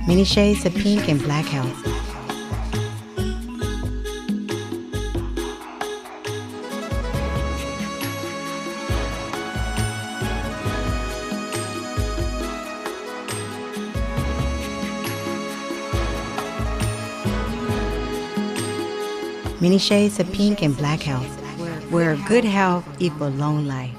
Many shades of pink and black health. Many shades of pink and black health, where good health equals long life.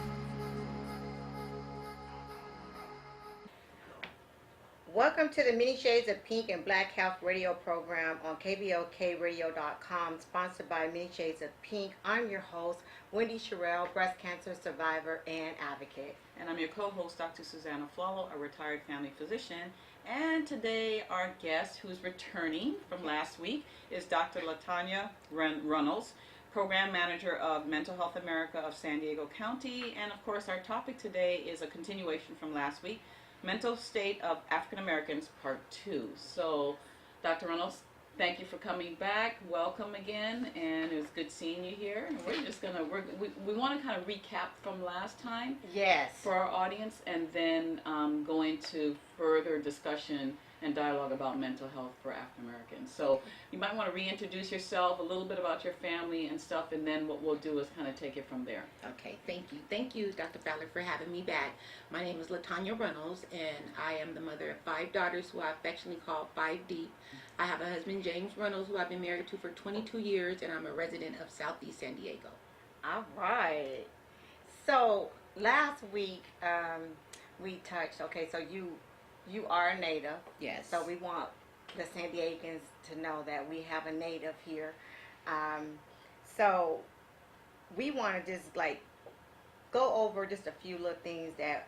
Welcome to the Many Shades of Pink and Black Health radio program on KBOKradio.com, sponsored by Many Shades of Pink. I'm your host, Wendy Sherrill, breast cancer survivor and advocate. And I'm your co-host, Dr. Susanna Flalo, a retired family physician. And today our guest, who's returning from last week, is Dr. Latanya Runnells, Program Manager of Mental Health America of San Diego County. And of course, our topic today is a continuation from last week, Mental State of African Americans, Part 2. So, Dr. Runnells, thank you for coming back. Welcome again, and it was good seeing you here. And we're just gonna we want to kind of recap from last time, yes, for our audience, and then go into further discussion and dialogue about mental health for African Americans. So you might want to reintroduce yourself, a little bit about your family and stuff, and then what we'll do is kind of take it from there. Okay, thank you. Thank you, Dr. Fowler, for having me back. My name is Latanya Runnells, and I am the mother of 5 daughters who I affectionately call 5 Deep. I have a husband, James Runnells, who I've been married to for 22 years, and I'm a resident of Southeast San Diego. All right. So last week we touched, okay, so you are a native. Yes. So we want the San Diegans to know that we have a native here. So we want to just like go over just a few little things that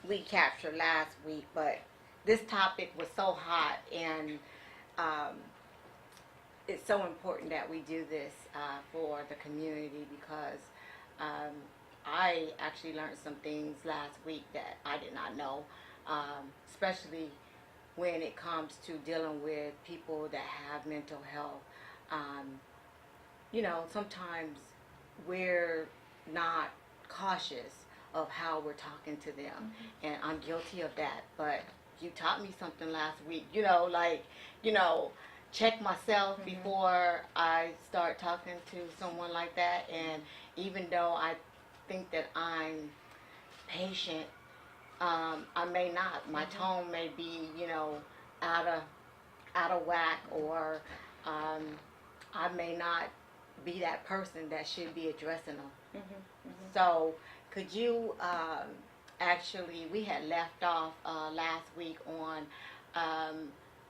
we captured last week, but this topic was so hot, and it's so important that we do this for the community, because I actually learned some things last week that I did not know, especially when it comes to dealing with people that have mental health. Sometimes we're not cautious of how we're talking to them, and I'm guilty of that, but you taught me something last week, check myself before I start talking to someone like that. And even though I think that I'm patient, I may not. My tone may be, out of whack, or I may not be that person that should be addressing them. So could you actually, we had left off last week on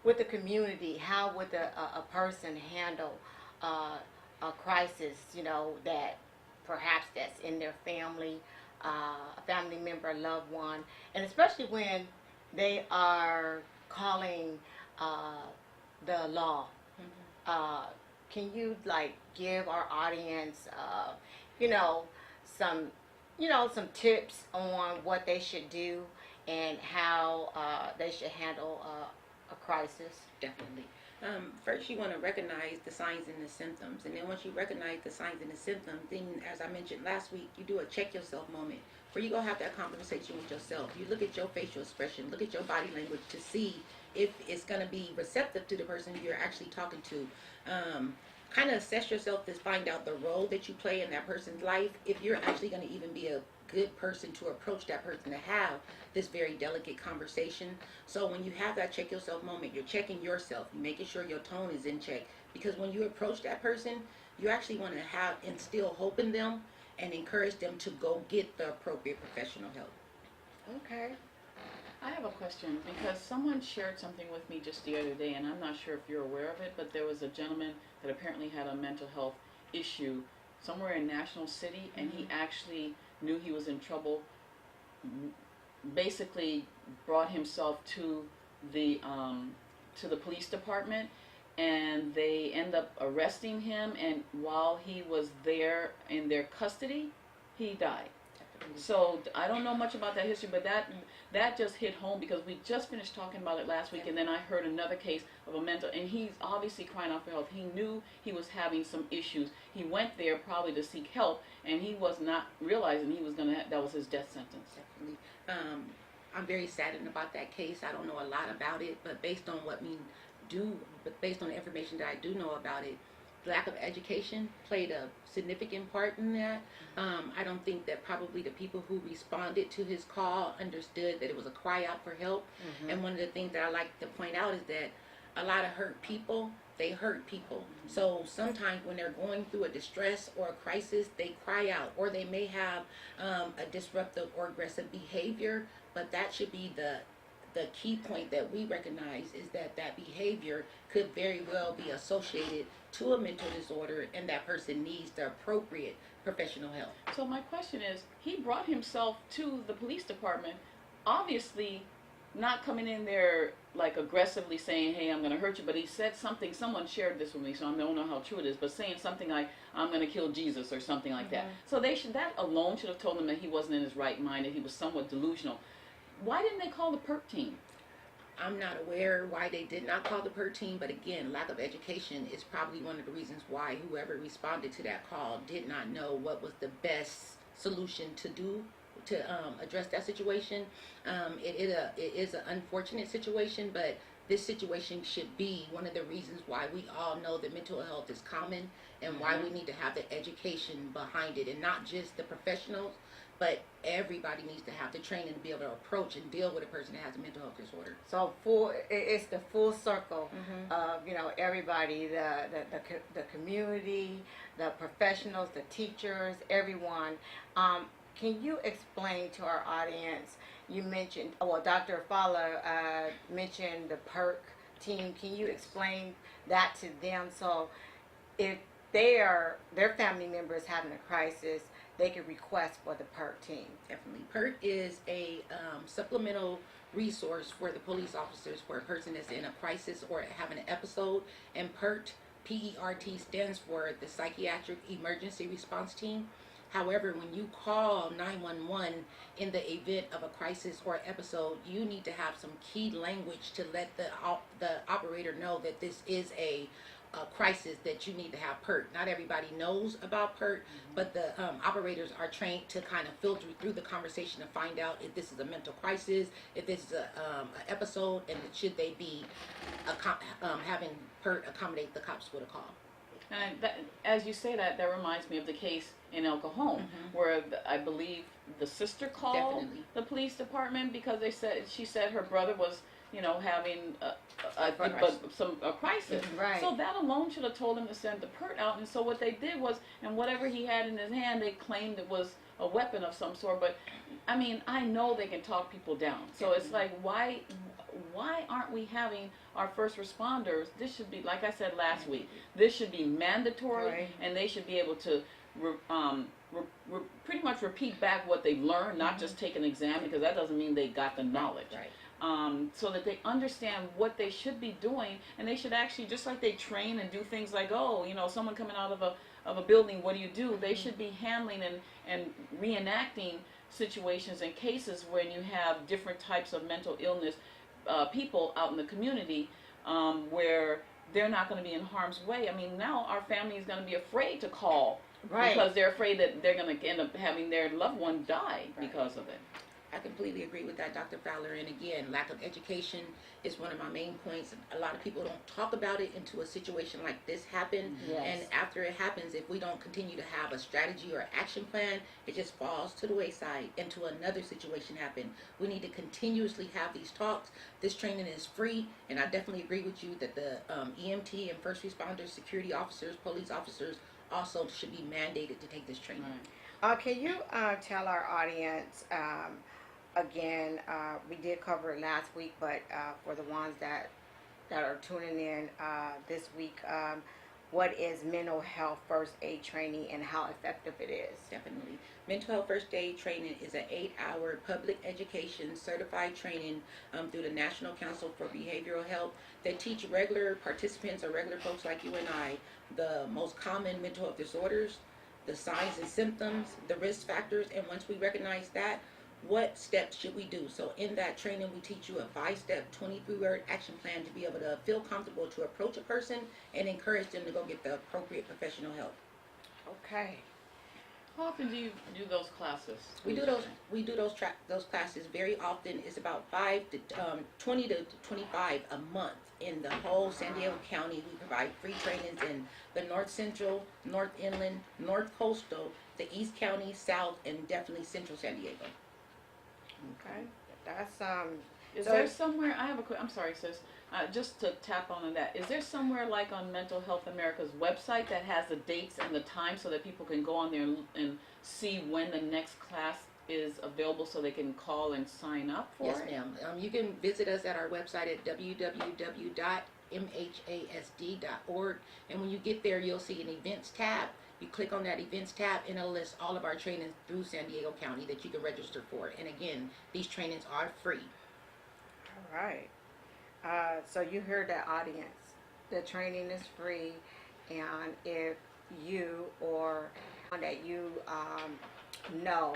with the community, how would a person handle a crisis, that perhaps that's in their family, a family member, a loved one, and especially when they are calling the law. Can you give our audience, some tips on what they should do and how they should handle a crisis? Definitely. First, you want to recognize the signs and the symptoms. And then once you recognize the signs and the symptoms, then, as I mentioned last week, you do a check yourself moment where you go have that conversation with yourself. You look at your facial expression, look at your body language to see if it's going to be receptive to the person you're actually talking to. Kind of assess yourself to find out the role that you play in that person's life, if you're actually going to even be a good person to approach that person to have this very delicate conversation. So when you have that check yourself moment, you're checking yourself, you're making sure your tone is in check, because when you approach that person, you actually want to instill hope in them and encourage them to go get the appropriate professional help. Okay. I have a question, because someone shared something with me just the other day, and I'm not sure if you're aware of it, but there was a gentleman that apparently had a mental health issue somewhere in National City, and he actually knew he was in trouble, basically brought himself to the police department, and they end up arresting him, and while he was there in their custody, he died. So I don't know much about that history, but that just hit home, because we just finished talking about it last week, and then I heard another case of a mental, and he's obviously crying out for help. He knew he was having some issues. He went there probably to seek help, and he was not realizing he was that was his death sentence. Definitely. I'm very saddened about that case. I don't know a lot about it, but based on based on the information that I do know about it, lack of education played a significant part in that. I don't think that probably the people who responded to his call understood that it was a cry out for help. And one of the things that I like to point out is that a lot of hurt people, they hurt people. So sometimes when they're going through a distress or a crisis, they cry out, or they may have a disruptive or aggressive behavior. But that should be the key point that we recognize, is that that behavior could very well be associated to a mental disorder, and that person needs the appropriate professional help. So my question is, he brought himself to the police department, obviously not coming in there like aggressively saying, hey, I'm going to hurt you, but he said something, someone shared this with me, so I don't know how true it is, but saying something like, I'm going to kill Jesus or something like that. So that alone should have told him that he wasn't in his right mind, that he was somewhat delusional. Why didn't they call the PERT team? I'm not aware why they did not call the PERT team, but again, lack of education is probably one of the reasons why whoever responded to that call did not know what was the best solution to do to address that situation. It is an unfortunate situation, but this situation should be one of the reasons why we all know that mental health is common, and why we need to have the education behind it, and not just the professionals, but everybody needs to have the training to be able to approach and deal with a person that has a mental health disorder. So it's the full circle of, you know, everybody, the community, the professionals, the teachers, everyone. Can you explain to our audience, you mentioned, Dr. Fowler mentioned the PERT team. Can you explain that to them? So if their family member is having a crisis, they can request for the PERT team. Definitely. PERT is a supplemental resource for the police officers for a person that's in a crisis or having an episode. And PERT, P-E-R-T, stands for the Psychiatric Emergency Response Team. However, when you call 911 in the event of a crisis or episode, you need to have some key language to let the operator know that this is a crisis, that you need to have PERT. Not everybody knows about PERT, but the operators are trained to kind of filter through the conversation to find out if this is a mental crisis, if this is an episode, and should they be having PERT accommodate the cops with a call. And as you say that reminds me of the case in El Cajon, where I believe the sister called the police department because she said her brother was, you know, having a crisis. Right. So that alone should have told him to send the PERT out. And so what they did was, and whatever he had in his hand, they claimed it was a weapon of some sort. But I mean, I know they can talk people down. So it's like, why aren't we having our first responders? This should be, like I said last week, this should be mandatory, and they should be able to pretty much repeat back what they've learned, not just take an exam, because that doesn't mean they got the knowledge. Right. So that they understand what they should be doing, and they should actually, just like they train and do things like, someone coming out of a building, what do? They should be handling and reenacting situations and cases when you have different types of mental illness people out in the community where they're not going to be in harm's way. I mean, now our family is going to be afraid to call because they're afraid that they're going to end up having their loved one die because of it. I completely agree with that, Dr. Fowler. And again, lack of education is one of my main points. A lot of people don't talk about it until a situation like this happens. Yes. And after it happens, if we don't continue to have a strategy or action plan, it just falls to the wayside until another situation happens. We need to continuously have these talks. This training is free, and I definitely agree with you that the EMT and first responders, security officers, police officers also should be mandated to take this training. Right. Can you tell our audience, again, we did cover it last week, but for the ones that are tuning in this week, what is mental health first aid training and how effective it is? Definitely. Mental health first aid training is an 8-hour public education certified training through the National Council for Behavioral Health that teach regular participants or regular folks like you and I the most common mental health disorders, the signs and symptoms, the risk factors, and once we recognize that, what steps should we do? So in that training, we teach you a 5-step, 23-word action plan to be able to feel comfortable to approach a person and encourage them to go get the appropriate professional help. Okay. How often do you do those classes? We do those classes very often. It's about 20 to 25 a month in the whole San Diego County. We provide free trainings in the North Central, North Inland, North Coastal, the East County, South, and definitely Central San Diego. Okay. That's Is So- there somewhere, I have a quick, I'm sorry sis, just to tap on that, is there somewhere like on Mental Health America's website that has the dates and the time so that people can go on there and see when the next class is available so they can call and sign up for Yes, it? ma'am. You can visit us at our website at www.mhasd.org, and when you get there, you'll see an events tab. You click on that events tab, and it'll list all of our trainings through San Diego County that you can register for. And again, these trainings are free. all right. So you heard that, audience. The training is free, and if you or someone that you know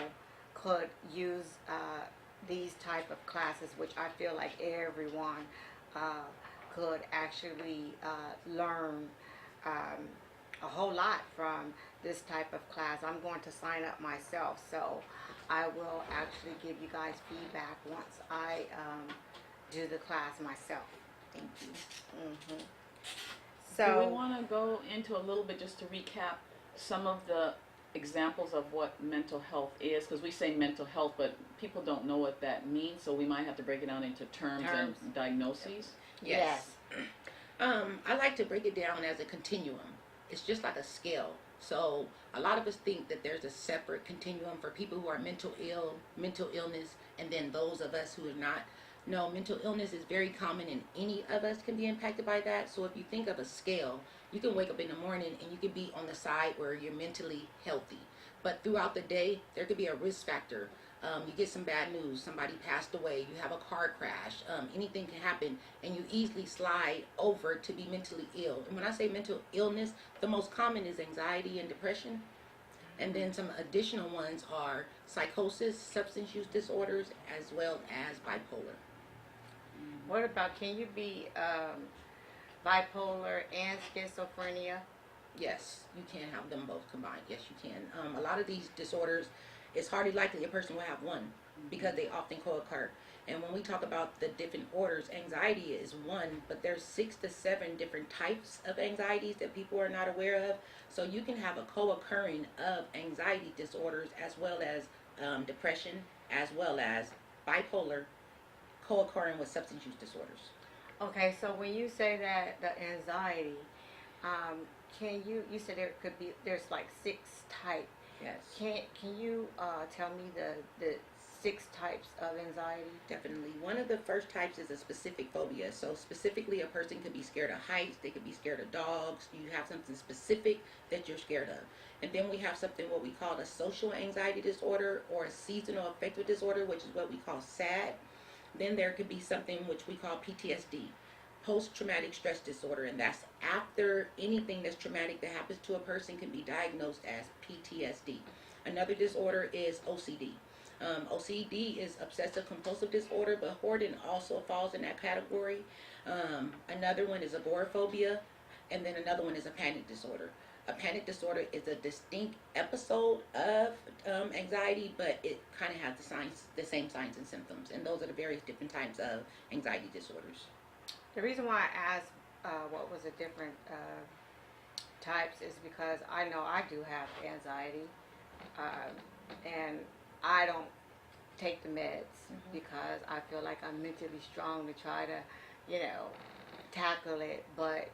could use these type of classes, which I feel like everyone could actually learn a whole lot from this type of class. I'm going to sign up myself, so I will actually give you guys feedback once I do the class myself. Thank you. Mm-hmm. Do we want to go into a little bit just to recap some of the examples of what mental health is? Because we say mental health, but people don't know what that means, so we might have to break it down into terms. And diagnoses. Yes. I like to break it down as a continuum. It's just like a scale. So a lot of us think that there's a separate continuum for people who are mental illness, and then those of us who are not. No, mental illness is very common, and any of us can be impacted by that. So if you think of a scale, you can wake up in the morning and you can be on the side where you're mentally healthy. But throughout the day, there could be a risk factor. You get some bad news, somebody passed away, you have a car crash, anything can happen, and you easily slide over to be mentally ill. And when I say mental illness, the most common is anxiety and depression. And then some additional ones are psychosis, substance use disorders, as well as bipolar. What about, can you be bipolar and schizophrenia? Yes, you can have them both combined. Yes, you can. A lot of these disorders, it's hardly likely a person will have one because they often co-occur. And when we talk about the different orders, anxiety is one, but there's 6 to 7 different types of anxieties that people are not aware of. So you can have a co-occurring of anxiety disorders as well as depression, as well as bipolar, co-occurring with substance use disorders. Okay, so when you say that the anxiety, can you said there's like 6 types. Yes. Can you tell me the 6 types of anxiety? Definitely. One of the first types is a specific phobia. So specifically, a person could be scared of heights, they could be scared of dogs. You have something specific that you're scared of. And then we have something what we call a social anxiety disorder or a seasonal affective disorder, which is what we call SAD. Then there could be something which we call PTSD, post-traumatic stress disorder, and that's after anything that's traumatic that happens to a person can be diagnosed as PTSD. Another disorder is OCD. OCD is obsessive compulsive disorder, but hoarding also falls in that category. Another one is agoraphobia, and then another one is a panic disorder. A panic disorder is a distinct episode of anxiety, but it kind of has the same signs and symptoms, and those are the various different types of anxiety disorders. The reason why I asked what was the different types is because I know I do have anxiety, and I don't take the meds because I feel like I'm mentally strong to try to, tackle it. But,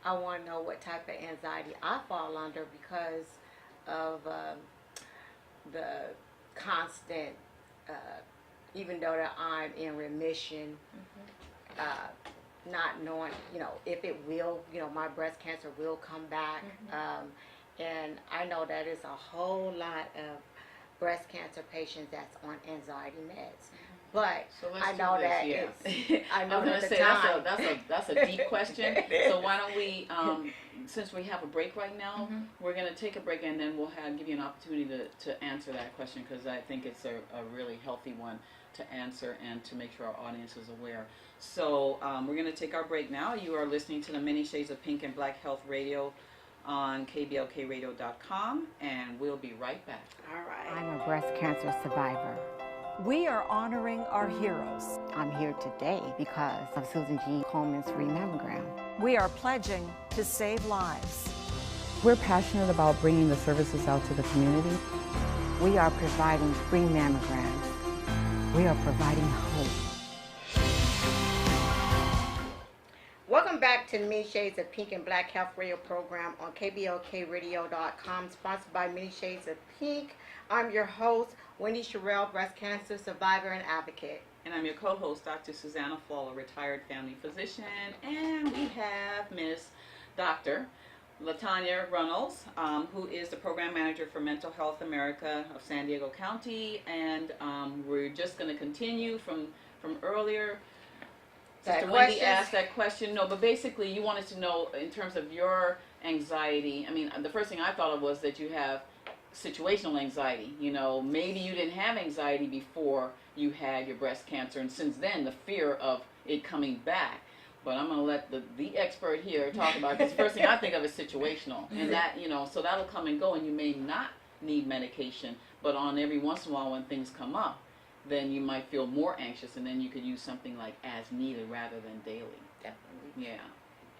I want to know what type of anxiety I fall under because of the constant, even though that I'm in remission, not knowing, if it will, my breast cancer will come back. And I know that it's a whole lot of breast cancer patients that's on anxiety meds. But So let's I do know this, that yeah. it's, I know I was that gonna the say time. that's a deep question. So why don't we, since we have a break right now, we're gonna take a break and then we'll give you an opportunity to answer that question because I think it's a really healthy one to answer and to make sure our audience is aware. So we're gonna take our break now. You are listening to the Many Shades of Pink and Black Health Radio on kblkradio.com, and we'll be right back. All right. I'm a breast cancer survivor. We are honoring our heroes. I'm here today because of Susan G. Coleman's free mammogram. We are pledging to save lives. We're passionate about bringing the services out to the community. We are providing free mammograms. We are providing hope. Welcome back to Many Shades of Pink and Black Health Radio program on kblkradio.com, sponsored by Many Shades of Pink. I'm your host, Wendy Sherrill, breast cancer survivor and advocate. And I'm your co-host, Dr. Susanna Fall, a retired family physician. And we have Ms. Dr. Latanya Runnells, who is the program manager for Mental Health America of San Diego County. And we're just going to continue from earlier. Sister Wendy asked that question. No, but basically you wanted to know in terms of your anxiety. I mean, the first thing I thought of was that you have situational anxiety. You know, maybe you didn't have anxiety before you had your breast cancer, and since then the fear of it coming back. But I'm going to let the expert here talk about it, because the first thing I think of is situational. And that, you know, so that'll come and go, and you may not need medication, but on every once in a while when things come up, then you might feel more anxious, and then you could use something like as needed rather than daily. Definitely. Yeah.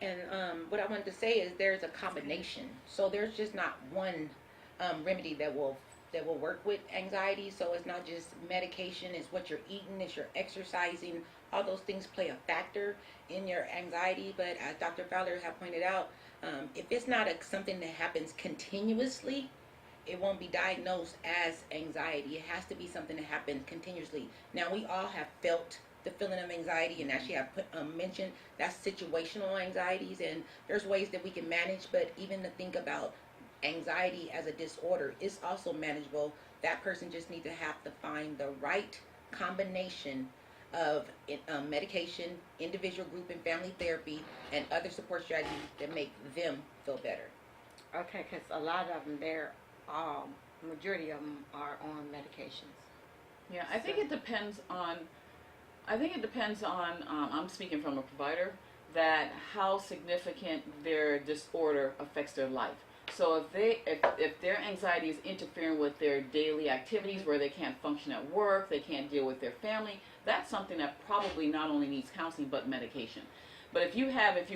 And what I wanted to say is there's a combination. So there's just not one remedy that will work with anxiety. So it's not just medication, it's what you're eating, it's your exercising. All those things play a factor in your anxiety. But as Dr. Fowler have pointed out, if it's not something that happens continuously, it won't be diagnosed as anxiety. It has to be something that happens continuously. Now, we all have felt the feeling of anxiety, and actually I've mentioned that's situational anxieties, and there's ways that we can manage, but even to think about anxiety as a disorder is also manageable. That person just needs to have to find the right combination of medication, individual, group, and family therapy, and other support strategies that make them feel better. Okay, because a lot of them, majority of them are on medications. Yeah, I think it depends on, I'm speaking from a provider, that how significant their disorder affects their life. So if their anxiety is interfering with their daily activities, where they can't function at work, they can't deal with their family, that's something that probably not only needs counseling but medication. But if you're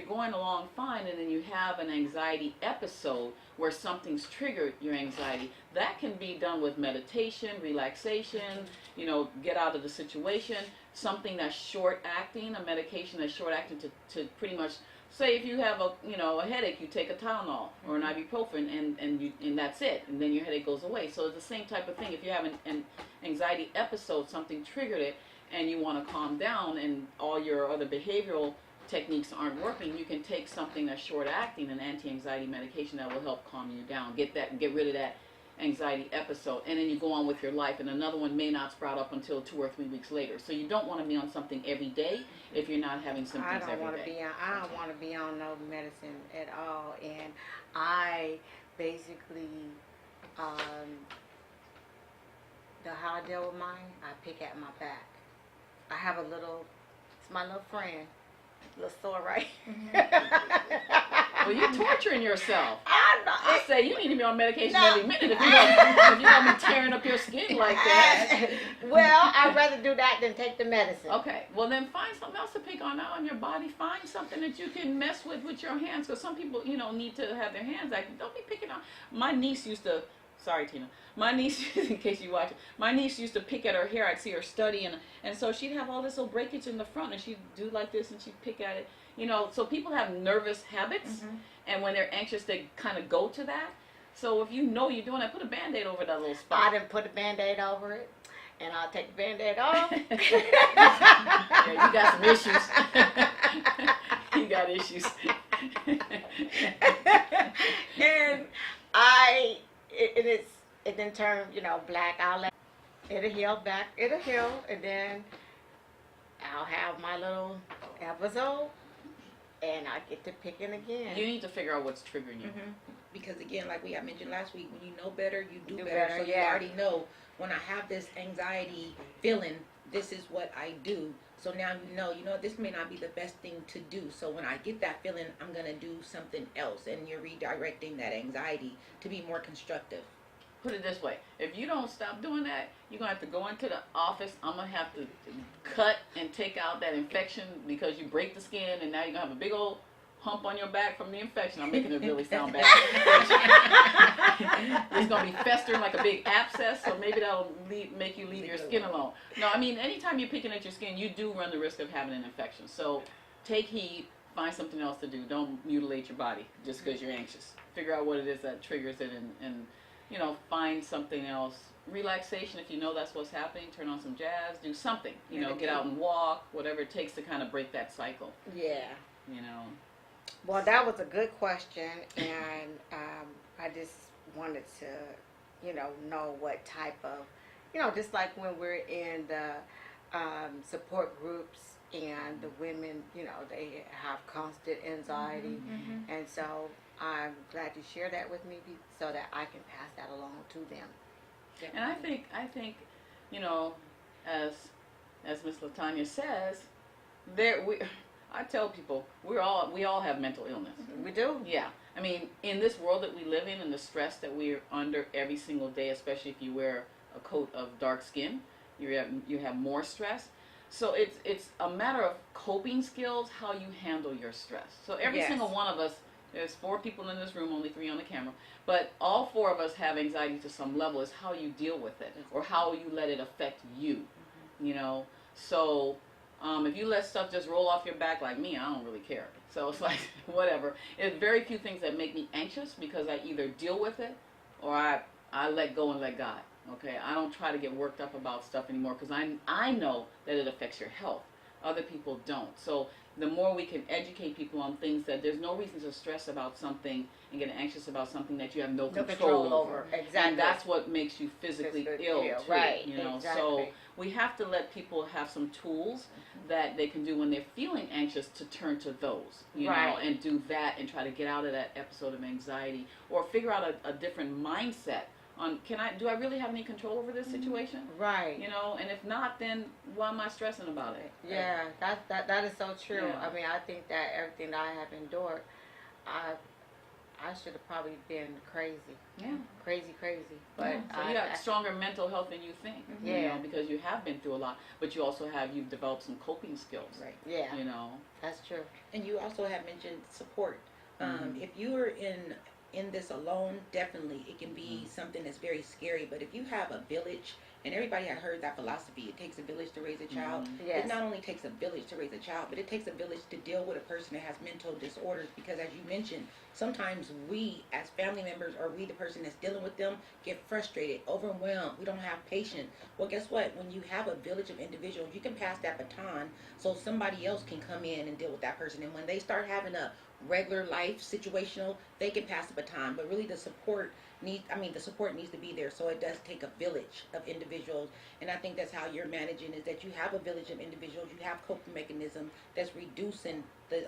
going along fine and then you have an anxiety episode where something's triggered your anxiety, that can be done with meditation, relaxation, you know, get out of the situation, something that's short acting, a medication that's short acting to pretty much, say if you have a headache, you take a Tylenol or an ibuprofen and that's it, and then your headache goes away. So it's the same type of thing. If you have an anxiety episode, something triggered it, and you want to calm down and all your other behavioral techniques aren't working, you can take something that's short acting, an anti-anxiety medication that will help calm you down, get rid of that anxiety episode, and then you go on with your life, and another one may not sprout up until 2 or 3 weeks later. So you don't want to be on something every day if you're not having symptoms every day. I don't want to be on no medicine at all, and I basically how I deal with mine, I pick at my back. I have it's my little friend, little sore right. Well, you're torturing yourself. I'm not. I say you need to be on medication every minute if you're going to be tearing up your skin like that. Well, I'd rather do that than take the medicine. Okay, well then find something else to pick on your body. Find something that you can mess with your hands, because some people, need to have their hands active. Don't be picking on. My niece used to, sorry Tina, my niece, in case you watch it, my niece used to pick at her hair. I'd see her study, and so she'd have all this little breakage in the front, and she'd do like this, and she'd pick at it. So people have nervous habits, and when they're anxious, they kind of go to that. So if you know you're doing that, put a Band-Aid over that little spot. I didn't put a Band-Aid over it, and I'll take the Band-Aid off. Yeah, you got some issues. You got issues. And it then turned, black. It'll heal back. It'll heal, and then I'll have my little episode, and I get to picking again. You need to figure out what's triggering you. Because again, like we had mentioned last week, when you know better, you do better. So you already know, when I have this anxiety feeling, this is what I do. So now you know, this may not be the best thing to do. So when I get that feeling, I'm going to do something else. And you're redirecting that anxiety to be more constructive. Put it this way, if you don't stop doing that, you're going to have to go into the office. I'm going to have to cut and take out that infection because you break the skin, and now you're going to have a big old hump on your back from the infection. I'm making it really sound bad. It's going to be festering like a big abscess, so maybe that'll make you leave your skin alone. No, I mean, anytime you're picking at your skin, you do run the risk of having an infection. So take heed, find something else to do. Don't mutilate your body just because you're anxious. Figure out what it is that triggers it, and you know, find something else. Relaxation, if you know that's what's happening, turn on some jazz, do something. You know, get out and walk, whatever it takes to kind of break that cycle. Yeah. You know. Well, that was a good question, and I just wanted to, you know what type of, you know, just like when we're in the support groups and the women, you know, they have constant anxiety, and so I'm glad you share that with me so that I can pass that along to them. And I think, you know, as Miss Latanya says, I tell people we all have mental illness. We do. Yeah. I mean, in this world that we live in and the stress that we're under every single day, especially if you wear a coat of dark skin, you have more stress. So it's a matter of coping skills, how you handle your stress. So every single one of us, there's 4 people in this room, only 3 on the camera, but all 4 of us have anxiety to some level. Is how you deal with it or how you let it affect you, you know. So if you let stuff just roll off your back like me, I don't really care. So it's like, whatever. There's very few things that make me anxious because I either deal with it or I let go and let God. Okay, I don't try to get worked up about stuff anymore because I know that it affects your health. Other people don't. So the more we can educate people on things that there's no reason to stress about something and get anxious about something that you have no control over. Exactly. And that's what makes you physically ill too, right? You know, exactly. so we have to let people have some tools that they can do when they're feeling anxious to turn to those, you know, and do that and try to get out of that episode of anxiety or figure out a different mindset on do I really have any control over this situation? Right. You know, and if not, then why am I stressing about it? Yeah, that is so true. Yeah. I mean, I think that everything that I have endured, I should have probably been crazy. Yeah. Crazy. But Yeah. So you have stronger mental health than you think. You Yeah. know, because you have been through a lot, but you also you've developed some coping skills. Right. Yeah. You know. That's true. And you also have mentioned support. If you are in this alone, definitely it can be something that's very scary. But if you have a village, and everybody had heard that philosophy, it takes a village to raise a child. Yes. It not only takes a village to raise a child, but it takes a village to deal with a person that has mental disorders. Because as you mentioned, sometimes we as family members or we the person that's dealing with them get frustrated, overwhelmed. We don't have patience. Well, guess what? When you have a village of individuals, you can pass that baton so somebody else can come in and deal with that person. And when they start having a regular life situational, they can pass the baton. But really the support needs to be there. So it does take a village of individuals. And I think that's how you're managing, is that you have a village of individuals, you have coping mechanism that's reducing the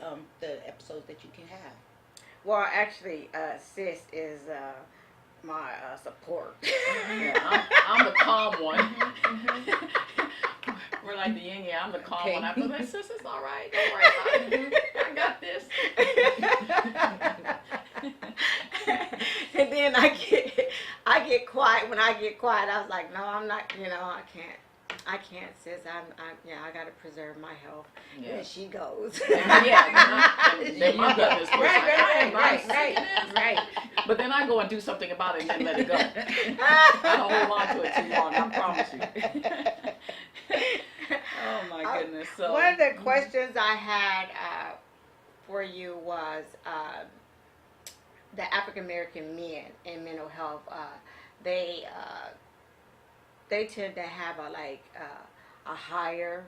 episodes that you can have. Well, actually, sis is my support. Yeah, I'm the calm one. We're like the yin yang. I'm the calm one. I'm like, sis, it's all right. Don't worry about it. I got this. And then I get quiet. When I get quiet, I was like, no, I'm not. You know, I can't, sis. I got to preserve my health. Yeah. And she goes. Then my goodness. Right. But then I go and do something about it and then let it go. I don't hold on to it too long. I promise you. Oh my goodness. So one of the questions I had for you was the African American men in mental health. They tend to have a higher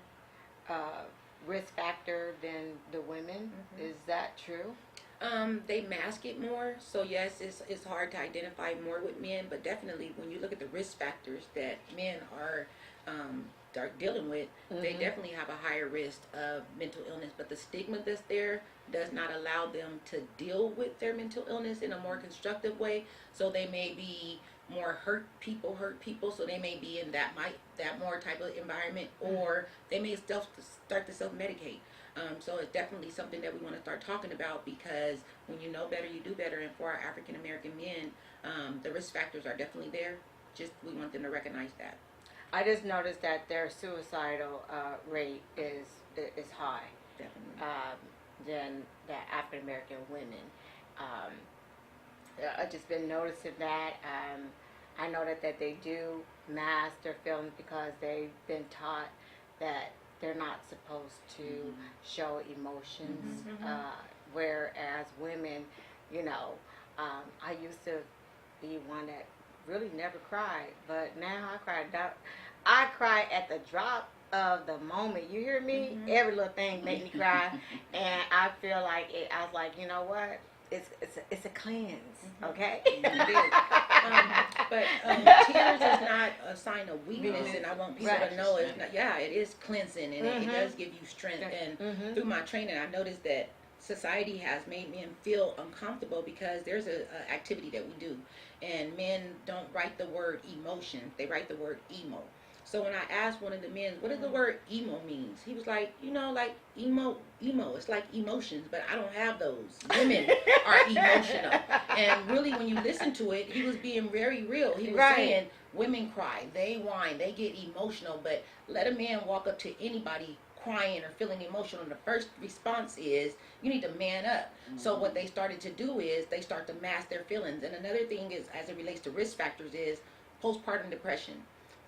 risk factor than the women. Is that true? They mask it more, so yes, it's hard to identify more with men, but definitely when you look at the risk factors that men are dealing with, they definitely have a higher risk of mental illness, but the stigma that's there does not allow them to deal with their mental illness in a more constructive way, so they may be more hurt people, so they may be in that more type of environment, or they may start to self-medicate. So it's definitely something that we want to start talking about, because when you know better, you do better. And for our African American men, the risk factors are definitely there. Just we want them to recognize that. I just noticed that their suicidal rate is high Definitely. than the African American women. I've just been noticing that. I know that they do mask their feelings because they've been taught that they're not supposed to show emotions. Whereas women, you know, I used to be one that really never cried, but now I cry. I cry at the drop of the moment. You hear me? Every little thing make me cry, and I feel like it. I was like, you know what? It's a cleanse, okay? It is. But tears is not a sign of weakness, and I want people to know it's not. Yeah, it is cleansing, and it does give you strength. And through my training, I noticed that society has made men feel uncomfortable because there's a activity that we do, and men don't write the word emotion; they write the word emo. So when I asked one of the men, what does the word emo means? He was like, you know, like emo, it's like emotions, but I don't have those. Women are emotional. And really, when you listen to it, he was being very real. He was saying women cry, they whine, they get emotional, but let a man walk up to anybody crying or feeling emotional, and the first response is, you need to man up. So what they started to do is they start to mask their feelings. And another thing is, as it relates to risk factors, is postpartum depression.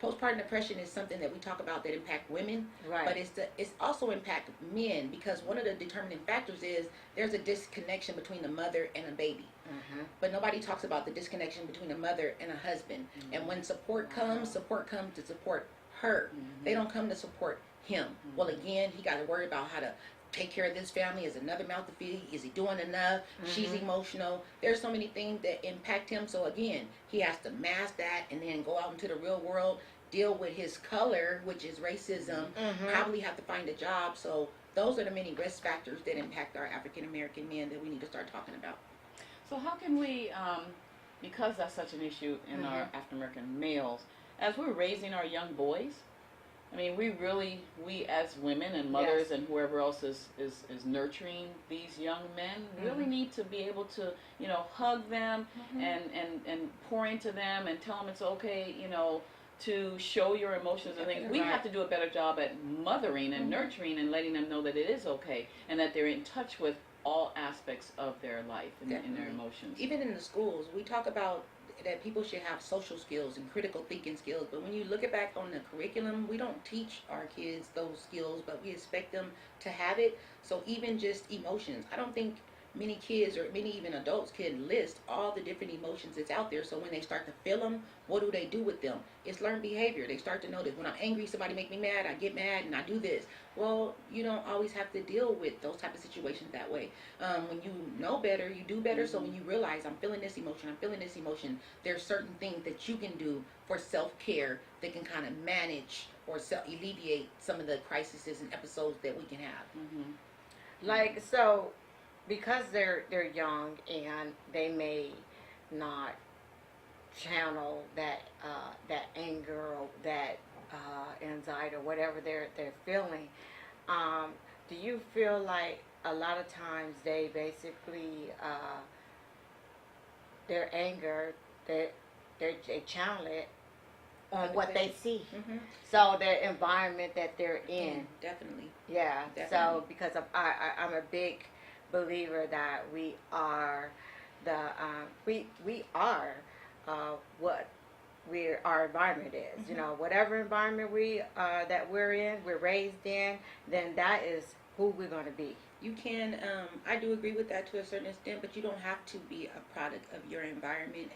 Postpartum depression is something that we talk about that impact women, but it's also impact men, because one of the determining factors is there's a disconnection between the mother and a baby. But nobody talks about the disconnection between a mother and a husband. And when support comes to support her. They don't come to support him. Well, again, he got to worry about how to take care of this family. Is another mouth to feed? Is he doing enough? She's emotional. There's so many things that impact him. So again, he has to mask that and then go out into the real world, deal with his color, which is racism, probably have to find a job. So those are the many risk factors that impact our African American men that we need to start talking about. So how can we, because that's such an issue in our African American males, as we're raising our young boys, I mean, we as women and mothers and whoever else is nurturing these young men really need to be able to, you know, hug them and pour into them and tell them it's okay, you know, to show your emotions and things. We have to do a better job at mothering and nurturing and letting them know that it is okay and that they're in touch with all aspects of their life and their emotions. Even in the schools, we talk about that people should have social skills and critical thinking skills, but when you look at back on the curriculum, we don't teach our kids those skills, but we expect them to have it. So even just emotions, I don't think many kids or many even adults can list all the different emotions that's out there. So when they start to feel them, what do they do with them? It's learned behavior. They start to know that when I'm angry, somebody make me mad, I get mad and I do this. Well, you don't always have to deal with those type of situations that way. When you know better, you do better. So when you realize I'm feeling this emotion, there's certain things that you can do for self-care that can kind of manage or alleviate some of the crises and episodes that we can have. Like, so because they're young and they may not channel that anger or that anxiety or whatever they're feeling, do you feel like a lot of times they basically their anger they channel it on what they see, so their environment that they're in? Definitely. Yeah. Definitely. So because of I'm a big believer that we are we are what our environment is. You know, whatever environment that we're in, we're raised in, then that is who we're going to be. You can, I do agree with that to a certain extent, but you don't have to be a product of your environment.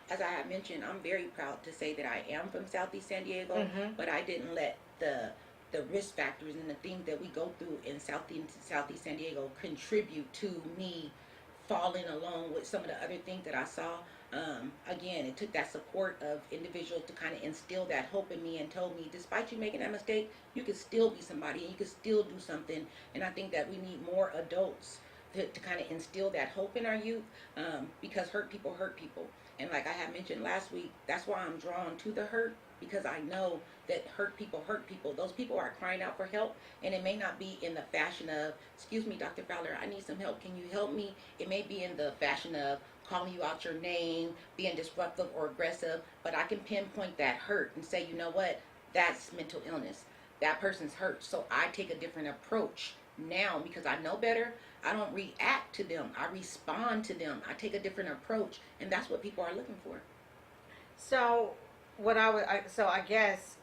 As I have mentioned, I'm very proud to say that I am from Southeast San Diego, but I didn't let the risk factors and the things that we go through in Southeast San Diego contribute to me falling along with some of the other things that I saw. Again, it took that support of individuals to kind of instill that hope in me and told me, despite you making that mistake, you can still be somebody and you can still do something. And I think that we need more adults to kind of instill that hope in our youth, because hurt people hurt people. And like I had mentioned last week, that's why I'm drawn to the hurt, because I know that hurt people hurt people. Those people are crying out for help, and it may not be in the fashion of, excuse me, Dr. Fowler, I need some help. Can you help me? It may be in the fashion of calling you out your name, being disruptive or aggressive, but I can pinpoint that hurt and say, you know what, that's mental illness. That person's hurt. So I take a different approach now because I know better. I don't react to them. I respond to them. I take a different approach, and that's what people are looking for. So I guess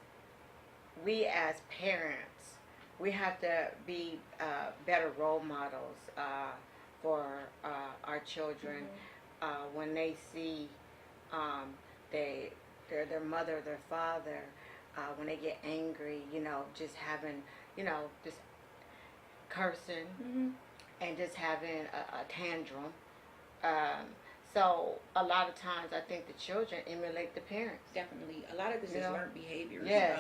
we as parents, we have to be better role models for our children when they see their mother, their father, when they get angry, just having, just cursing and just having a tantrum. So a lot of times I think the children emulate the parents. Definitely. A lot of this is learned behaviors. Yes,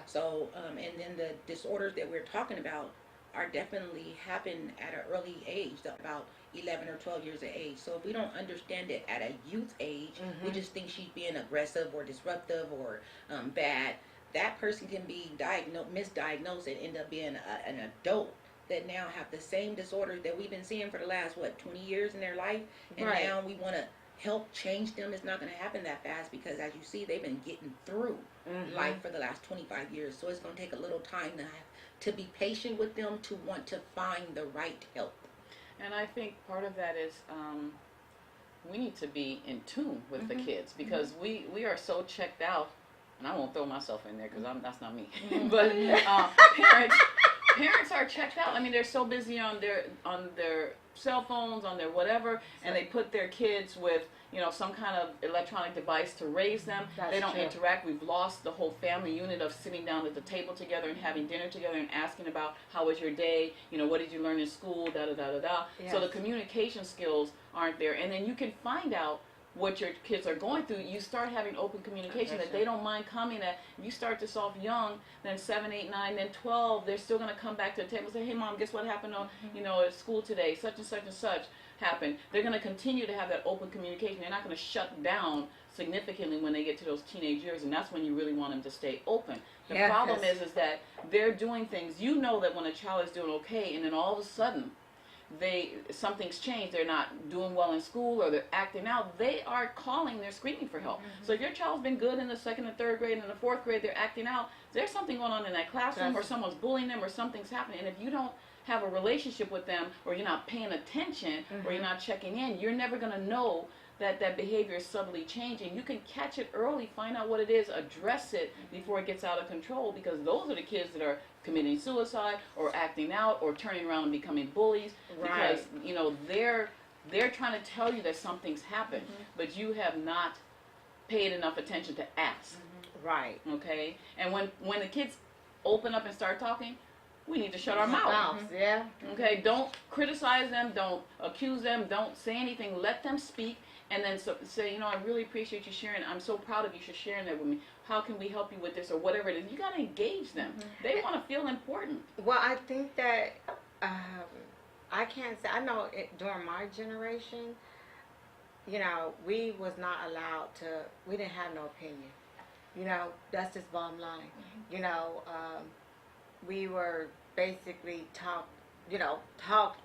So, and then the disorders that we're talking about are definitely happen at an early age, about 11 or 12 years of age. So if we don't understand it at a youth age, we just think she's being aggressive or disruptive or bad. That person can be misdiagnosed and end up being an adult that now have the same disorders that we've been seeing for the last 20 years in their life, and now we want to help change them. It's not going to happen that fast because, as you see, they've been getting through life for the last 25 years. So it's going to take a little time to be patient with them, to want to find the right help. And I think part of that is we need to be in tune with the kids, because we are so checked out, and I won't throw myself in there because that's not me. But parents are checked out. I mean, they're so busy on their cell phones, on their whatever, and they put their kids with some kind of electronic device to raise them. They don't interact. We've lost the whole family unit of sitting down at the table together and having dinner together and asking about how was your day, what did you learn in school, da da da da da. Yes. So the communication skills aren't there, and then you can find out what your kids are going through. You start having open communication that they don't mind coming at. If you start this off young, then 7, 8, 9, then 12, they're still going to come back to the table and say, hey mom, guess what happened on, at school today, such and such and such happened. They're going to continue to have that open communication. They're not going to shut down significantly when they get to those teenage years, and that's when you really want them to stay open. The problem is that they're doing things, that when a child is doing okay, and then all of a sudden something's changed, they're not doing well in school or they're acting out, they are calling, they're screaming for help. So if your child's been good in the 2nd and 3rd grade, and in the 4th grade they're acting out, there's something going on in that classroom, or someone's bullying them, or something's happening. And if you don't have a relationship with them, or you're not paying attention, or you're not checking in, you're never going to know that behavior is subtly changing. You can catch it early, find out what it is, address it before it gets out of control, because those are the kids that are committing suicide or acting out or turning around and becoming bullies, because they're trying to tell you that something's happened, but you have not paid enough attention to ask. Right. Okay? And when the kids open up and start talking, we need to shut our mouth. Yeah. Okay? Don't criticize them, don't accuse them, don't say anything. Let them speak, and then say, I really appreciate you sharing. I'm so proud of you for sharing that with me. How can we help you with this, or whatever it is? You got to engage them. They want to feel important. Well, I think that I can't say. I know during my generation, we was not allowed to. We didn't have no opinion. That's just bottom line. We were basically talked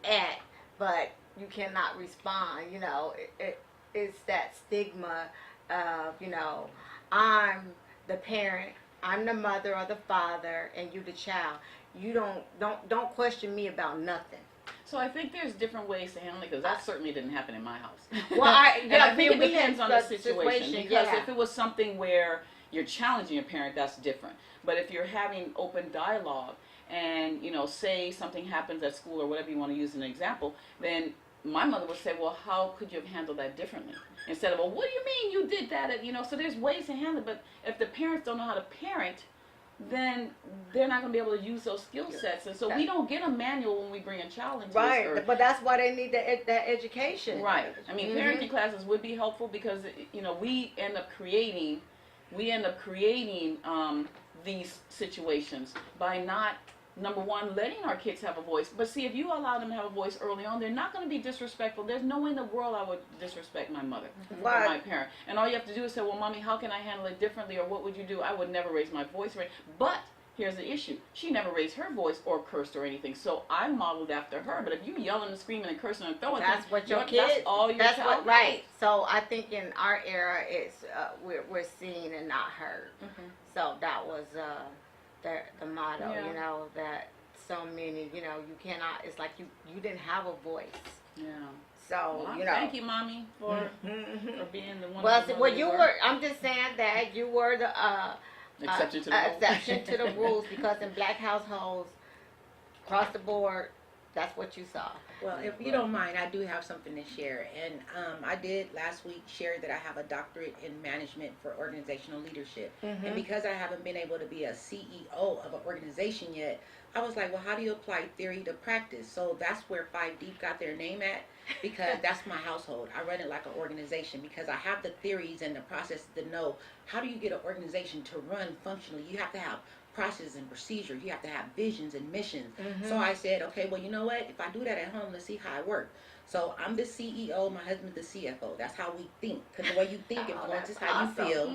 at, but you cannot respond. It's that stigma of, I'm the parent, I'm the mother or the father, and you the child. You don't question me about nothing. So I think there's different ways to handle it, because that certainly didn't happen in my house. Well, I think it depends on the situation. Because yeah. if it was something where you're challenging your parent, that's different. But if you're having open dialogue and, say something happens at school or whatever you want to use as an example, then my mother would say, well, how could you have handled that differently? Instead of, well, what do you mean you did that? So there's ways to handle it. But if the parents don't know how to parent, then they're not going to be able to use those skill sets. And so we don't get a manual when we bring a child into this earth. Right, but that's why they need that education. Right. I mean, parenting classes would be helpful, because, we end up creating these situations by not number one, letting our kids have a voice. But see, if you allow them to have a voice early on, they're not going to be disrespectful. There's no way in the world I would disrespect my mother or my parent. And all you have to do is say, well, Mommy, how can I handle it differently, or what would you do? I would never raise my voice. But here's the issue. She never raised her voice or cursed or anything. So I modeled after her. But if you yelling and screaming and cursing and throwing That's things, what your kids. that's all your That's child what right. So I think in our era, it's we're seen and not heard. So that was the motto. Yeah. You know, that so many. You know, you cannot. It's like you didn't have a voice. Yeah. So Well, you know. thank you, Mommy, for being the one. Well, you were. I'm just saying that you were the exception to the rules. exception to the rules, because in black households, across the board, that's what you saw. Well, if you don't mind, I do have something to share. And I did last week share that I have a doctorate in management for organizational leadership. And because I haven't been able to be a CEO of an organization yet, I was like, well, how do you apply theory to practice? So that's where 5 Deep got their name at, because that's my household. I run it like an organization because I have the theories and the process to know how do you get an organization to run functionally. You have to have processes and procedures. You have to have visions and missions. So I said, okay, well, you know what? If I do that at home, let's see how it works. So I'm the CEO, my husband's the CFO. That's how we think, because the way you think influences how you feel.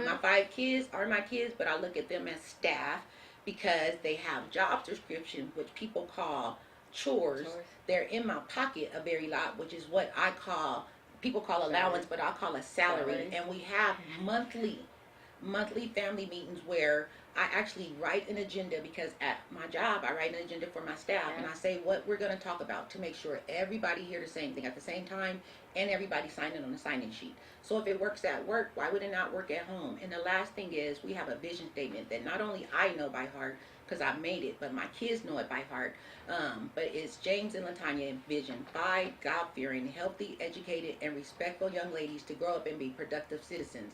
My 5 kids are my kids, but I look at them as staff because they have job description, which people call chores. They're in my pocket a very lot, which is what I call, people call allowance, but I call a salary. And we have monthly family meetings where I actually write an agenda, because at my job I write an agenda for my staff, and I say what we're going to talk about to make sure everybody hear the same thing at the same time and everybody sign it on the sign-in sheet. So if it works at work, why would it not work at home? And the last thing is, we have a vision statement that not only I know by heart because I made it, but my kids know it by heart. But it's James and Latanya vision: 5 God-fearing, healthy, educated, and respectful young ladies to grow up and be productive citizens.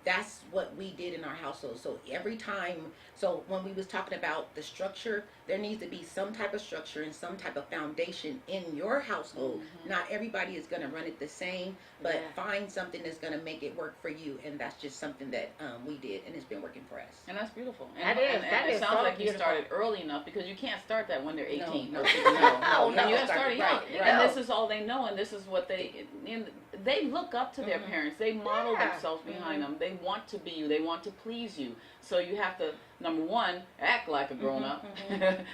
That's what we did in our household. So every time, so when we was talking about the structure, there needs to be some type of structure and some type of foundation in your household. Not everybody is going to run it the same, but find something that's going to make it work for you. And that's just something that we did, and it's been working for us. And that's beautiful. That And is it sounds so like you beautiful. started early enough, because you can't start that when they're 18. No. No. No, You have started young. Right. And this is all they know, and this is what they look up to their parents. They model themselves behind them. They want to be you. They want to please you. So you have to, number one, act like a grown-up.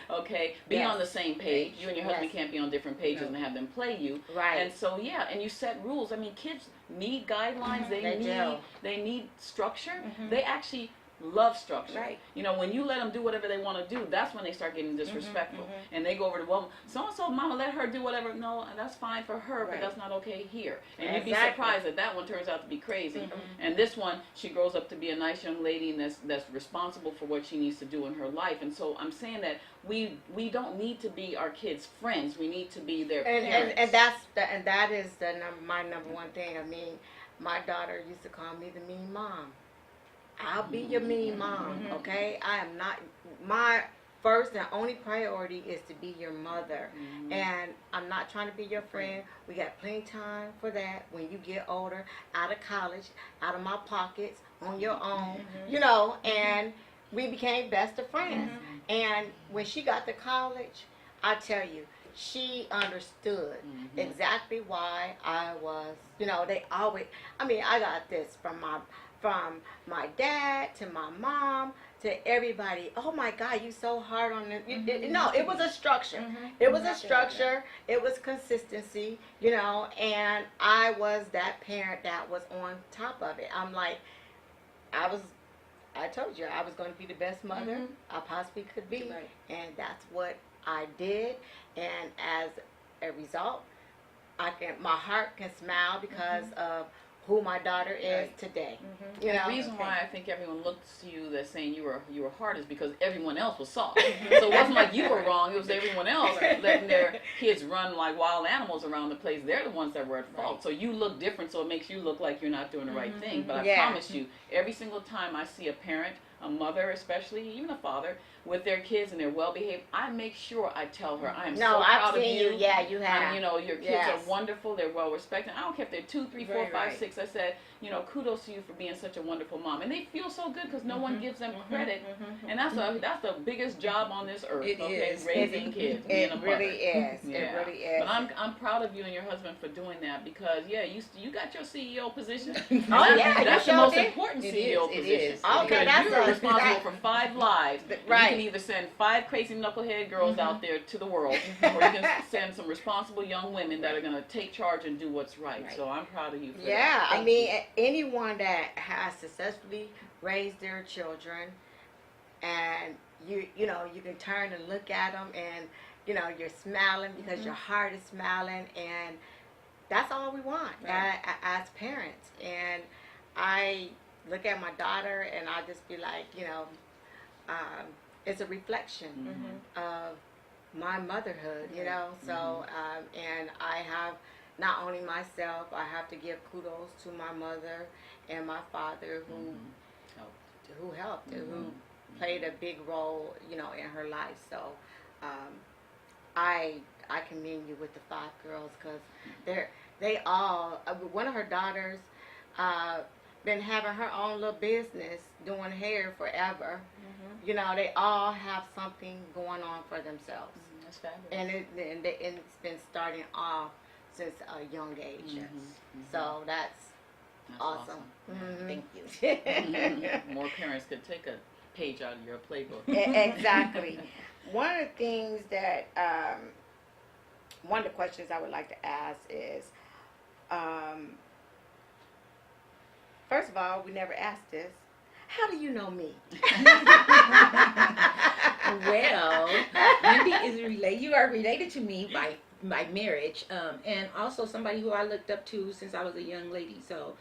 Okay? Be on the same page. You and your husband can't be on different pages and have them play you. Right. And so, and you set rules. I mean, kids need guidelines. They need structure. They actually love structure. Right. You know, when you let them do whatever they want to do, that's when they start getting disrespectful. And they go over to, well, so-and-so, mama, let her do whatever. No, that's fine for her, but that's not okay here. And you'd be surprised that one turns out to be crazy. And this one, she grows up to be a nice young lady, and that's responsible for what she needs to do in her life. And so I'm saying that we don't need to be our kids' friends. We need to be their parents. And that is my number one thing. I mean, my daughter used to call me the mean mom. I'll be your mean mom, okay? I am not, my first and only priority is to be your mother. And I'm not trying to be your friend. We got plenty of time for that when you get older, out of college, out of my pockets, on your own, you know, and we became best of friends. And when she got to college, I tell you, she understood exactly why I was, you know, they always, I mean, I got this from my dad to my mom to everybody. Oh my God, you so hard on it. No, it was a structure. It was a structure. It was consistency, you know, and I was that parent that was on top of it. I'm like, I told you I was going to be the best mother I possibly could be. Right. And that's what I did. And as a result, my heart can smile because of who my daughter is today. You know? The reason why I think everyone looks to you that's saying you were hard is because everyone else was soft. So it wasn't like you were wrong, it was everyone else letting their kids run like wild animals around the place. They're the ones that were at fault. So you look different, so it makes you look like you're not doing the right thing. But I promise you, every single time I see a parent, a mother especially, even a father, with their kids and they're well behaved, I make sure I tell her, I am No, so I've proud of seen you. you. Yeah, you have. You know, your kids Yes. are wonderful. They're well respected. I don't care if they're 2, 3, 4, Right, 5, right. 6. I said, you know, kudos to you for being such a wonderful mom, and they feel so good because no one gives them credit, and that's the biggest job on this earth. It okay, is. raising kids, being a It mother. really is. Yeah. It really is. But I'm proud of you and your husband for doing that because you got your CEO position. Oh, yeah, that's you the sure most did. important It CEO is, it position. is. Okay, Because that's you're a- responsible that- for 5 lives. Right. You can either send 5 crazy knucklehead girls out there to the world, or you can send some responsible young women that are going to take charge and do what's right. Right. So I'm proud of you for that. Yeah, I Thank mean, anyone that has successfully raised their children, and you know, you can turn and look at them, and you know, you're smiling because your heart is smiling, and that's all we want Right. as parents. And I look at my daughter, and I just be like, you know, it's a reflection of my motherhood, you know. So, and I have not only myself, I have to give kudos to my mother and my father who helped and who played a big role, you know, in her life. So, I commend you with the 5 girls because they all one of her daughters been having her own little business doing hair forever. You know, they all have something going on for themselves. That's fabulous. And it's been starting off since a young age. So that's awesome. Thank you. More parents could take a page out of your playbook. Exactly. One of the things that, one of the questions I would like to ask is, first of all, we never asked this. How do you know me? Well, Wendy is related. You are related to me by marriage, and also somebody who I looked up to since I was a young lady. So,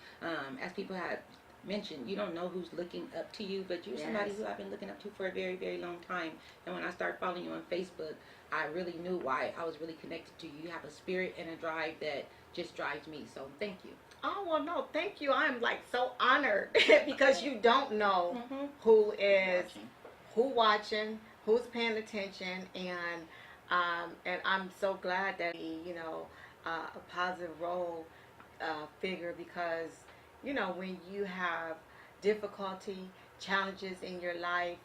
as people have mentioned, you don't know who's looking up to you, but you're somebody Yes. who I've been looking up to for a very, very long time. And when I started following you on Facebook, I really knew why I was really connected to you. You have a spirit and a drive that just drives me. So, thank you. Oh, well, no, thank you. I'm like so honored because you don't know who is watching, who's paying attention, and I'm so glad that you know a positive role figure because you know when you have difficulty, challenges in your life,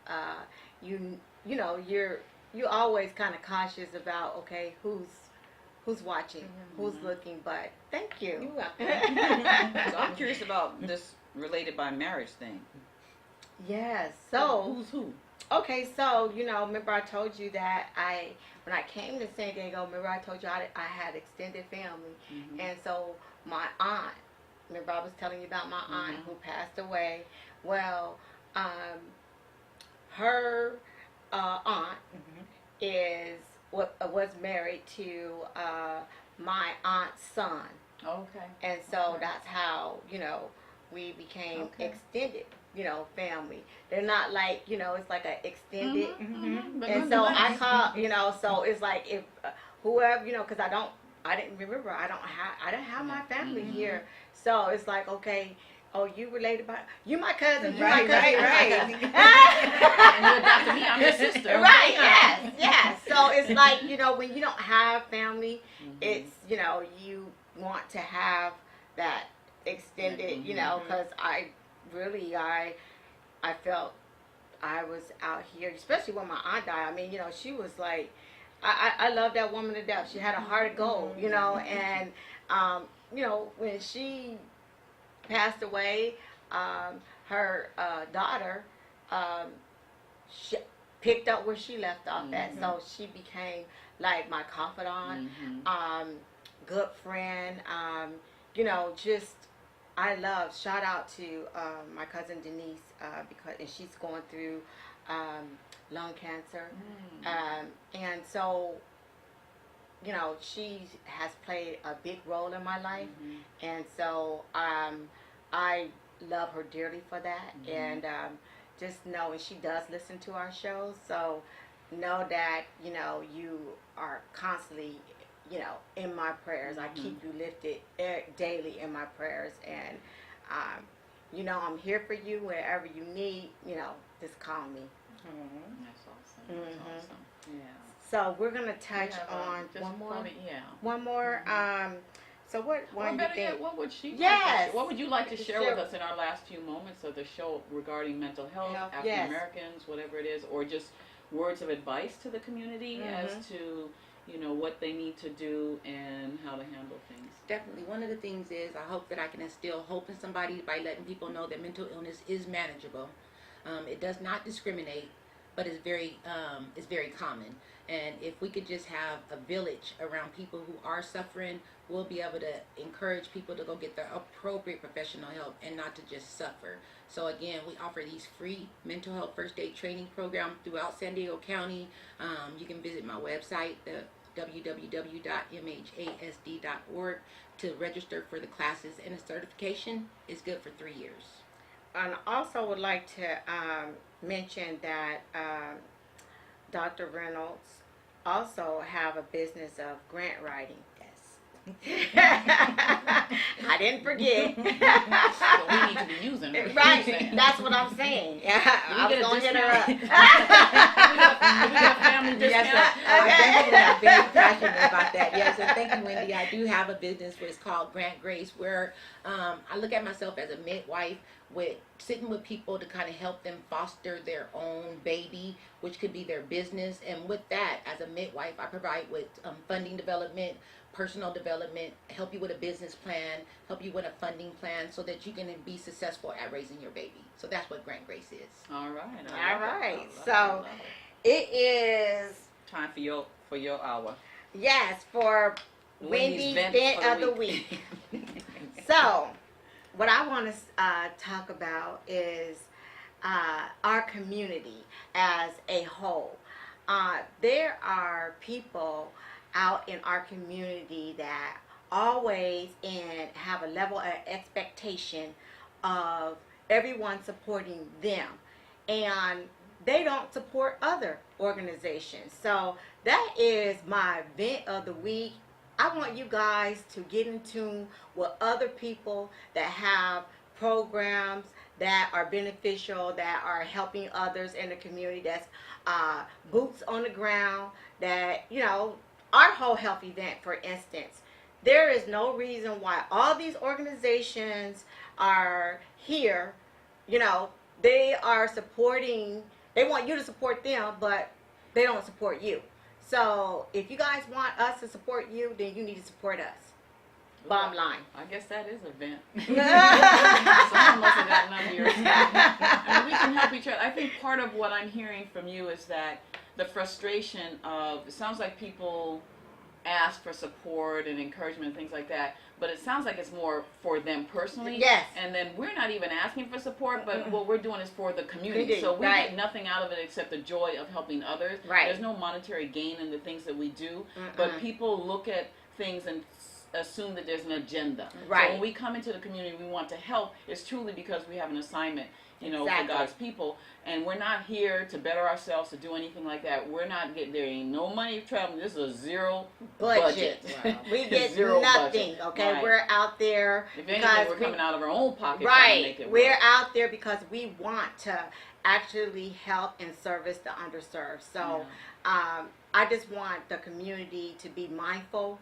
you know you always kind of cautious about okay who's watching, who's looking, but thank you. You're welcome. So I'm curious about this related by marriage thing. Yes. So Who's who? okay, so you know, remember I told you that when I came to San Diego, remember I told you I had extended family, and so my aunt, remember I was telling you about my aunt who passed away. Well, her aunt was married to my aunt's son, Okay. and so that's how you know we became extended. You know, family. They're not like it's like a extended. And so I call, so it's like if whoever, because I didn't remember, I didn't have my family here. So it's like, okay, oh, you related by, you my cousin, you my cousin. Right. And you adopted me, I'm your sister. Right, yes. So it's like, when you don't have family, it's, you want to have that extended, because I felt I was out here, especially when my aunt died. I mean, she was like, I love that woman to death. She had a heart of gold, and, when she passed away, her daughter she picked up where she left off at. So she became like my confidant, good friend, just shout out to my cousin Denise because she's going through lung cancer, and so she has played a big role in my life, and so I love her dearly for that, and just know, and she does listen to our shows, so know that you are constantly in my prayers. I keep you lifted daily in my prayers, and I'm here for you wherever you need, just call me. That's awesome. That's Mhm. awesome. Yeah. So we're gonna touch We have, on just one more. probably- yeah. One more. So what Or one you better think? yet, what would she? Yes. What would you like to share Share. with us in our last few moments of the show regarding mental health, Health, African yes. Americans, whatever it is, or just words of advice to the community as to what they need to do and how to handle things? Definitely. One of the things is I hope that I can instill hope in somebody by letting people know that mental illness is manageable. It does not discriminate, but it's very common. And if we could just have a village around people who are suffering, we'll be able to encourage people to go get the appropriate professional help and not to just suffer. So again, we offer these free mental health first aid training programs throughout San Diego County. You can visit my website, the www.mhasd.org, to register for the classes, and the certification is good for 3 years. And also would like to mention that Dr. Reynolds also have a business of grant writing. I didn't forget. So we need to be using her. Right, that's what I'm saying. I was gonna hit her up. Do we get a family discount? Yes, I definitely am very passionate about that. Yes, and thank you, Wendy. I do have a business where it's called Grant Grace, where I look at myself as a midwife, with sitting with people to kind of help them foster their own baby, which could be their business. And with that, as a midwife, I provide with funding development, personal development, help you with a business plan, help you with a funding plan, so that you can be successful at raising your baby. So that's what Grant Grace is. All right. All right. So it is time for your hour. yes for Wendy's vent of the week. So what I want to talk about is our community as a whole. There are people out in our community that always and have a level of expectation of everyone supporting them, and they don't support other organizations. So that is my event of the week. I want you guys to get in tune with other people that have programs that are beneficial, that are helping others in the community, that's boots on the ground, that, our whole health event, for instance. There is no reason why all these organizations are here. They are supporting, they want you to support them, but they don't support you. So if you guys want us to support you, then you need to support us. Bottom line. I guess that is a vent. Someone must have gotten under your skin. I mean, we can help each other. I think part of what I'm hearing from you is that the frustration of, it sounds like people ask for support and encouragement and things like that, but it sounds like it's more for them personally. Yes. And then we're not even asking for support, but what we're doing is for the community. So we get nothing out of it except the joy of helping others. Right. There's no monetary gain in the things that we do, but people look at things and assume that there's an agenda. Right. So when we come into the community, we want to help. It's truly because we have an assignment, Exactly. for God's people, and we're not here to better ourselves, to do anything like that. We're not getting, there ain't no money traveling. This is a zero budget. Wow. We get Zero nothing. budget. Okay, Right. we're out there If anything, because we're coming out of our own pocket. right. Trying to make it We're work. out there because we want to actually help and service the underserved. So I just want the community to be mindful.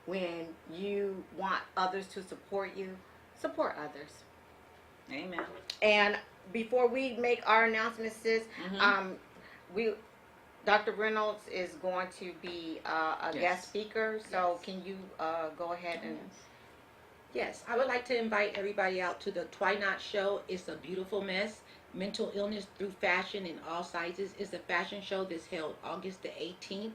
When you want others to support you, support others. Amen. And before we make our announcements, sis, Dr. Reynolds is going to be a guest speaker. So can you go ahead and... Yes, I would like to invite everybody out to the Twinot Show. It's a beautiful mess. Mental illness through fashion in all sizes. It's a fashion show that's held August the 18th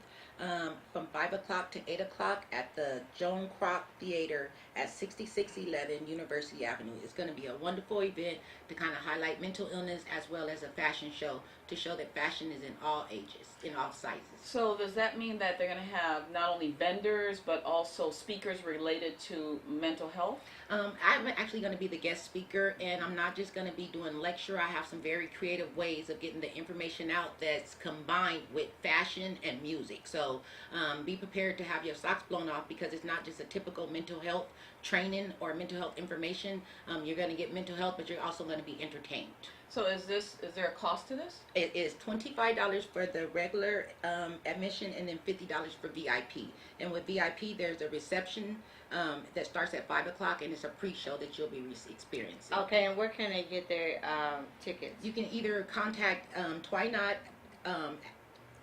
from 5 o'clock to 8 o'clock at the Joan Kroc Theater at 6611 University Avenue. It's going to be a wonderful event to kind of highlight mental illness as well as a fashion show to show that fashion is in all ages, in all sizes. So does that mean that they're going to have not only vendors but also speakers related to mental health? I'm actually going to be the guest speaker, and I'm not just going to be doing lecture. I have some very creative ways of getting the information out that's combined with fashion and music. So So be prepared to have your socks blown off, because it's not just a typical mental health training or mental health information. You're going to get mental health, but you're also going to be entertained. So is there a cost to this? It is $25 for the regular admission, and then $50 for VIP. And with VIP, there's a reception that starts at 5 o'clock, and it's a pre-show that you'll be experiencing. Okay, and where can they get their tickets? You can either contact Twynot,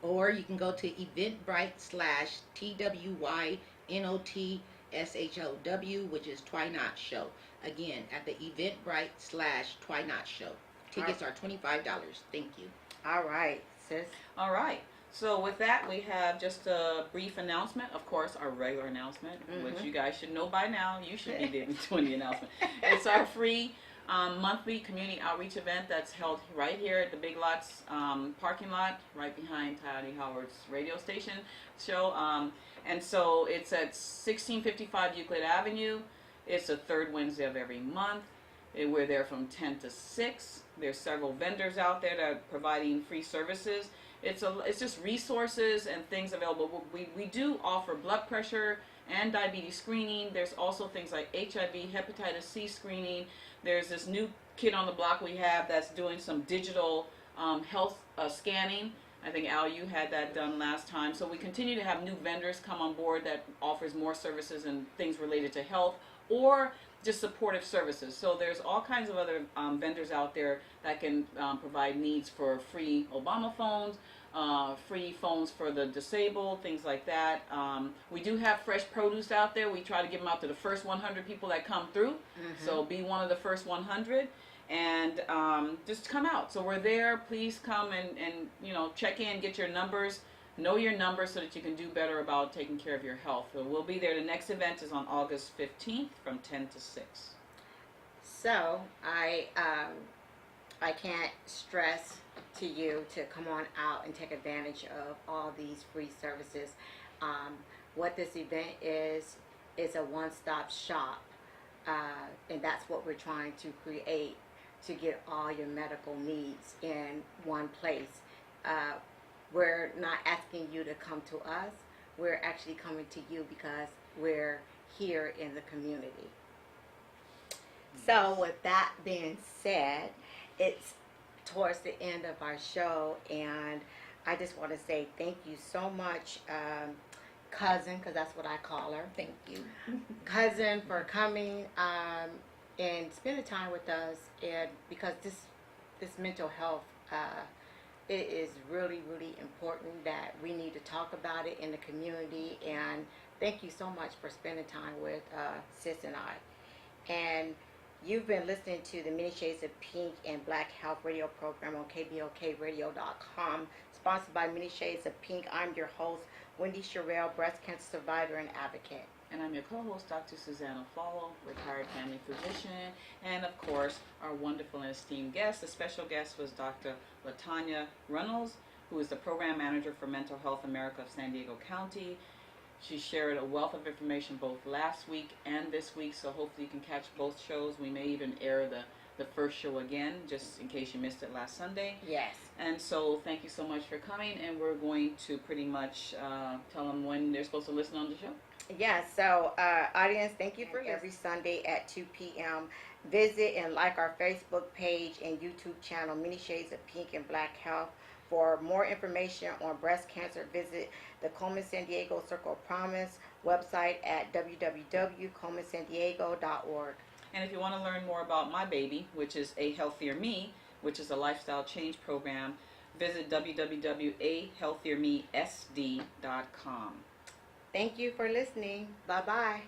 or you can go to Eventbrite/TWYNOTSHOW, which is Twynot Show. Again, at the Eventbrite/Twynot Show. Tickets are $25. Thank you. All right, sis. All right. So with that, we have just a brief announcement. Of course, our regular announcement, which you guys should know by now. You should be doing the announcement. It's our free monthly community outreach event that's held right here at the Big Lots parking lot, right behind Toddy Howard's radio station show. And so it's at 1655 Euclid Avenue. It's the third Wednesday of every month. We're there from 10 to 6. There's several vendors out there that are providing free services. It's just resources and things available. We do offer blood pressure and diabetes screening. There's also things like HIV, hepatitis C screening. There's this new kid on the block we have that's doing some digital health scanning. I think, Al, you had that done last time. So we continue to have new vendors come on board that offers more services and things related to health, or just supportive services. So there's all kinds of other vendors out there that can provide needs for free Obama phones, free phones for the disabled, things like that. We do have fresh produce out there. We try to give them out to the first 100 people that come through. So be one of the first 100. And just come out. So we're there. Please come and check in, get your numbers. Know your numbers so that you can do better about taking care of your health. So we'll be there. The next event is on August 15th from 10 to 6. So I can't stress to you to come on out and take advantage of all these free services. What this event is a one-stop shop, and that's what we're trying to create, to get all your medical needs in one place. We're not asking you to come to us. We're actually coming to you because we're here in the community. So with that being said, it's towards the end of our show, and I just want to say thank you so much, cousin, because that's what I call her. Thank you. Cousin, for coming and spending time with us, and because this mental health, it is really, really important that we need to talk about it in the community. And thank you so much for spending time with Sis and I. And you've been listening to the Many Shades of Pink and Black Health radio program on KBOKradio.com, sponsored by Many Shades of Pink. I'm your host, Wendy Sherrill, breast cancer survivor and advocate. And I'm your co-host, Dr. Susanna Follow, retired family physician. And of course, our wonderful and esteemed guest, the special guest was Dr. Latanya Runnells, who is the program manager for Mental Health America of San Diego County. She shared a wealth of information both last week and this week, so hopefully you can catch both shows. We may even air the first show again, just in case you missed it last Sunday. Yes. And so thank you so much for coming, and we're going to pretty much tell them when they're supposed to listen on the show. Yeah, so audience, thank you for every Sunday at 2 p.m. Visit and like our Facebook page and YouTube channel, Many Shades of Pink and Black Health. For more information on breast cancer, visit the Coleman San Diego Circle of Promise website at www.colemansandiego.org. And if you want to learn more about my baby, which is A Healthier Me, which is a lifestyle change program, visit www.ahealthiermesd.com. Thank you for listening. Bye-bye.